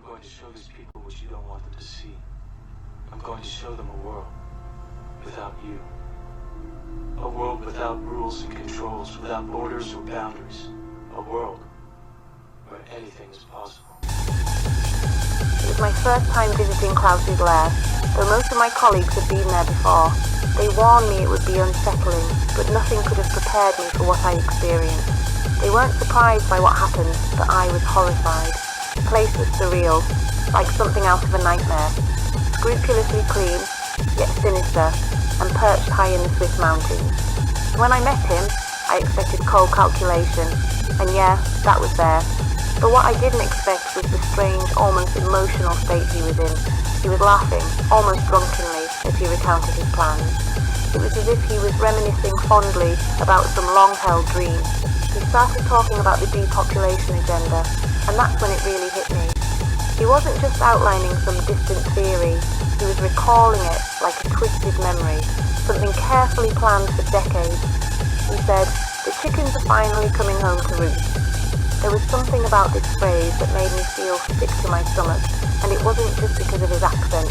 going to show these people what you don't want them to see. I'm going to show them a world without you. A world without rules and controls, without borders or boundaries. A world where anything is possible. It was my first time visiting Klaus's lair, though most of my colleagues had been there before. They warned me it would be unsettling, but nothing could have prepared me for what I experienced. They weren't surprised by what happened, but I was horrified. The place was surreal, like something out of a nightmare. Scrupulously clean, yet sinister, and perched high in the Swiss mountains. When I met him, I expected cold calculation, and yeah, that was there. But what I didn't expect was the strange, almost emotional state he was in. He was laughing, almost drunkenly, as he recounted his plans. It was as if he was reminiscing fondly about some long-held dream. He started talking about the depopulation agenda, and that's when it really hit me. He wasn't just outlining some distant theory, he was recalling it like a twisted memory, something carefully planned for decades. He said, "The chickens are finally coming home to roost." There was something about this phrase that made me feel sick to my stomach, and it wasn't just because of his accent.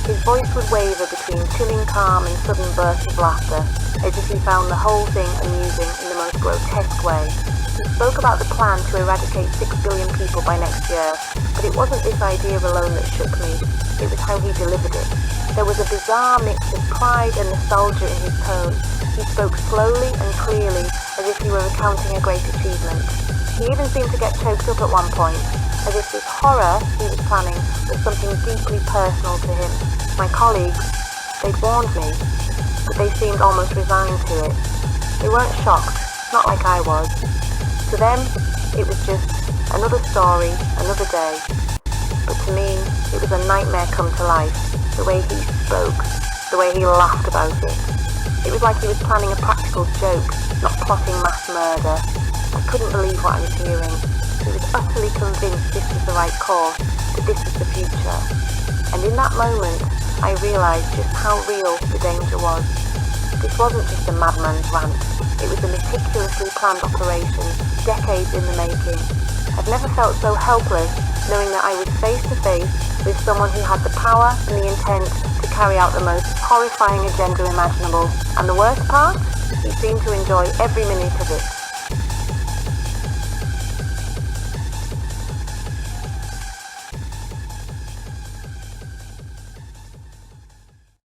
His voice would waver between chilling calm and sudden bursts of laughter, as if he found the whole thing amusing in the most grotesque way. He spoke about the plan to eradicate 6 billion people by next year, but it wasn't this idea alone that shook me, it was how he delivered it. There was a bizarre mix of pride and nostalgia in his tone. He spoke slowly and clearly, as if he were recounting a great achievement. He even seemed to get choked up at one point, as if this horror he was planning was something deeply personal to him. My colleagues, they'd warned me, but they seemed almost resigned to it. They weren't shocked, not like I was. To them, it was just another story, another day. But to me, it was a nightmare come to life, the way he spoke, the way he laughed about it. It was like he was planning a practical joke, not plotting mass murder. I couldn't believe what I was hearing. He was utterly convinced this was the right course, that this was the future. And in that moment, I realised just how real the danger was. This wasn't just a madman's rant. It was a meticulously planned operation, decades in the making. I've never felt so helpless, knowing that I was face to face with someone who had the power and the intent to carry out the most horrifying agenda imaginable. And the worst part? He seemed to enjoy every minute of it.